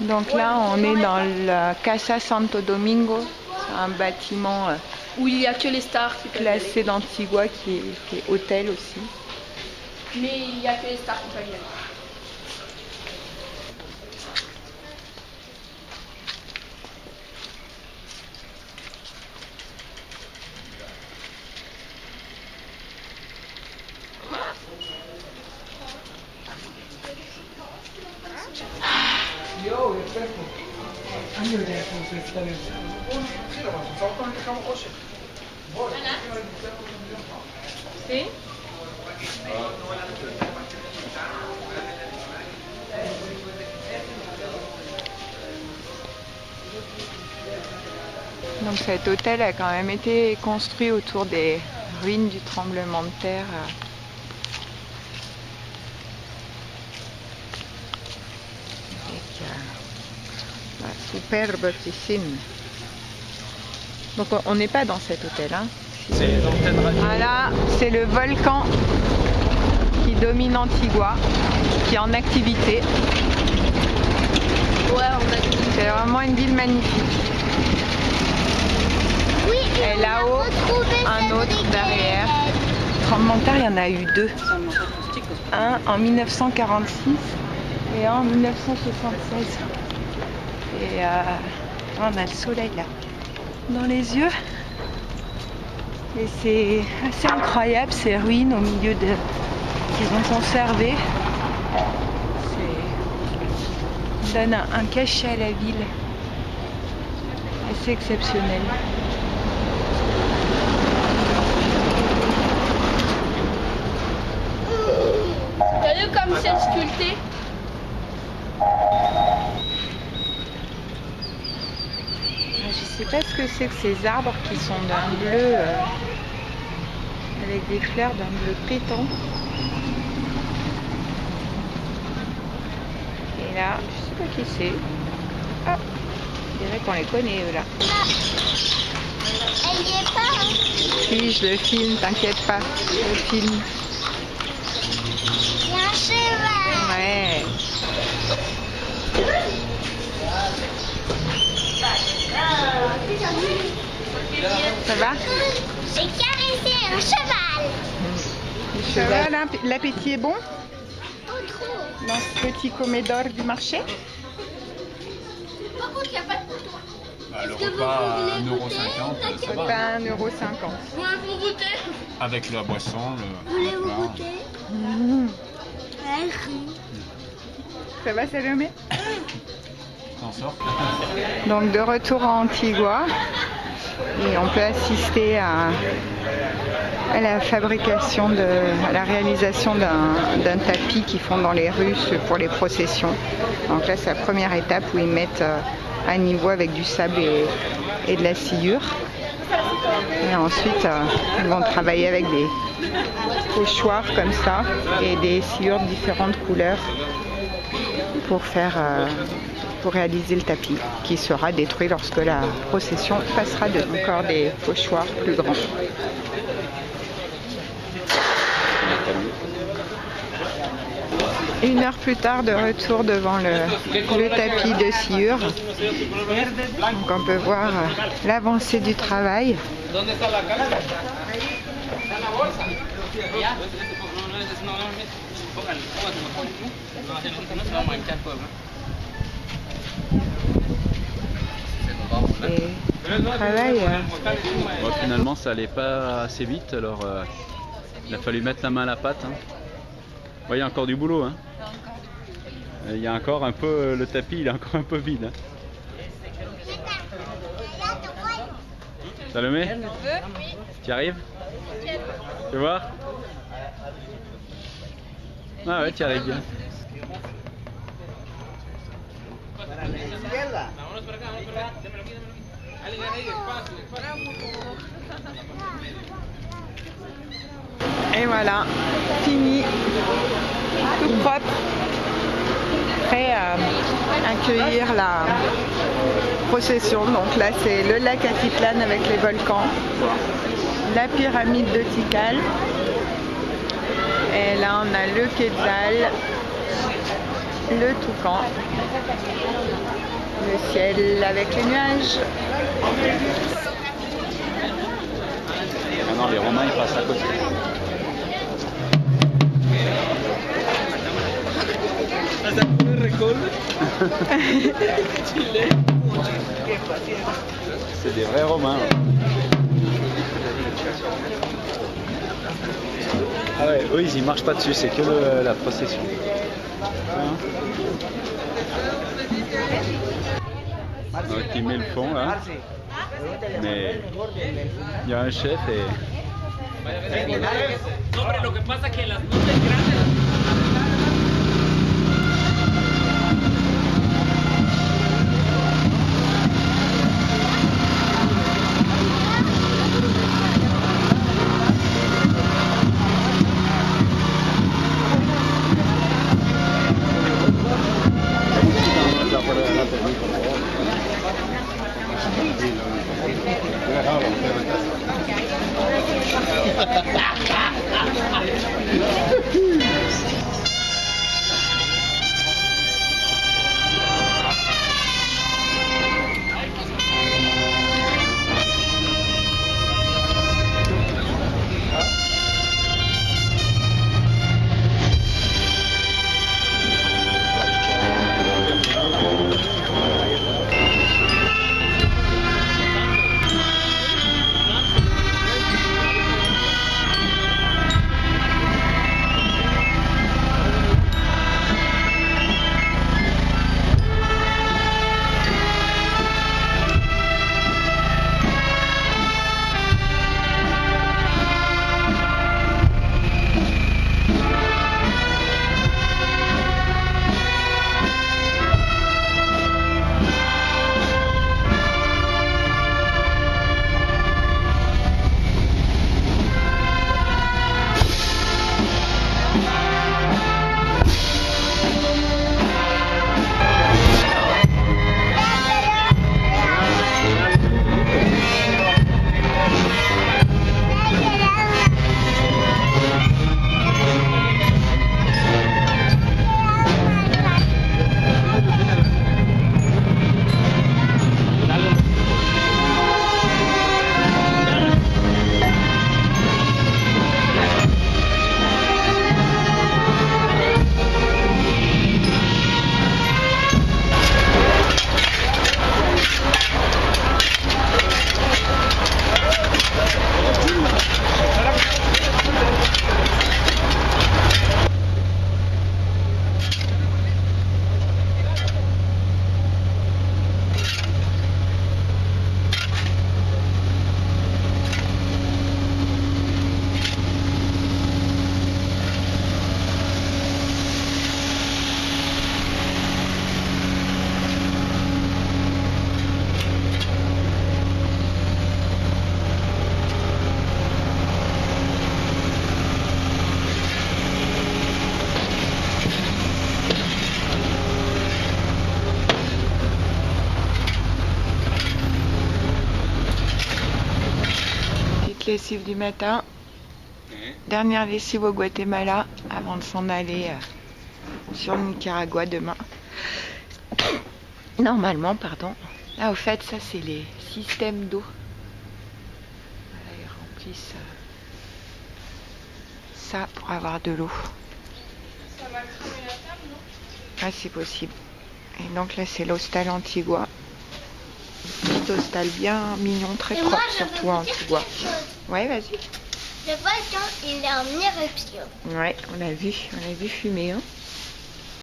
Donc là, on est dans la Casa Santo Domingo, un bâtiment où il n'y a que les stars qui peuvent classé d'Antigua qui est hôtel aussi. Mais il n'y a que les stars qui peuvent y aller. ¿Sí? Donc cet hôtel a quand même été construit autour des ruines du tremblement de terre. Avec la superbe piscine. Donc on n'est pas dans cet hôtel, hein. Voilà, c'est le volcan qui domine Antigua, qui est en activité. Ouais, c'est vraiment une ville magnifique. Oui, et là-haut, un autre derrière. Tremblement de terre, il y en a eu deux. Un en 1946 et un en 1976. Et on a le soleil là dans les yeux. Et c'est assez incroyable ces ruines au milieu de qu'ils ont conservé. Ça donne un cachet à la ville assez exceptionnel. T'as vu comme c'est sculpté? Je sais pas ce que c'est que ces arbres qui sont d'un bleu avec des fleurs d'un bleu pétant. Et là, je sais pas qui c'est. Ah, je dirais qu'on les connaît eux là. Elle y est pas, hein? Si, je le filme, t'inquiète pas, je le filme. Il y a un cheval. Ouais. Ça va? J'ai caressé un cheval. Ça va, l'appétit est bon Oh, trop. dans ce petit comédor du marché? Par contre, il n'y a pas de comptoir. Le repas à 1,50 €, ça va. Pas 1,50 €. Vous goûter? Avec la boisson, Vous voulez-vous goûter? Elle rit. Ça va, Salomé? t'en sors. Donc de retour à Antigua et on peut assister à la fabrication, à la réalisation d'un tapis qu'ils font dans les rues pour les processions. Donc là c'est la première étape où ils mettent à niveau avec du sable et de la sciure. Et ensuite ils vont travailler avec des pochoirs comme ça et des sciures de différentes couleurs pour réaliser le tapis qui sera détruit lorsque la procession passera de encore des pochoirs plus grands. Une heure plus tard, de retour devant le tapis de sciure. Donc on peut voir l'avancée du travail. Et le travail, Bon, finalement ça allait pas assez vite, alors il a fallu mettre la main à la pâte. Hein. Bon, il y a encore du boulot. Hein. Il y a encore un peu, le tapis il est encore un peu vide. Hein. Ça le met? Tu y arrives? Tu vois? Ah ouais, tu y arrives bien. Et voilà, fini, tout propre, prêt à accueillir la procession. Donc là c'est le lac Atitlán avec les volcans, la pyramide de Tikal, et là on a le Quetzal le toucan. Le ciel avec les nuages. Ah non, les Romains ils passent à côté. C'est des vrais Romains. Ah ouais, eux ils y marchent pas dessus, c'est que la procession. Donc il met le fond là. Mais il y a un chef et... Lessive du matin, dernière lessive au Guatemala avant de s'en aller sur le Nicaragua demain. Normalement, pardon. Là, au fait, ça c'est les systèmes d'eau. Voilà, ils remplissent ça pour avoir de l'eau. Ça va cramer la table, non? Ah, c'est possible. Et donc là, c'est l'hostal Antigua. Petit hostal bien mignon, très Et propre, moi, je veux surtout à vous dire Antigua. quelque chose. Ouais, vas-y. Le volcan, il est en éruption. Ouais, on l'a vu fumer. Hein.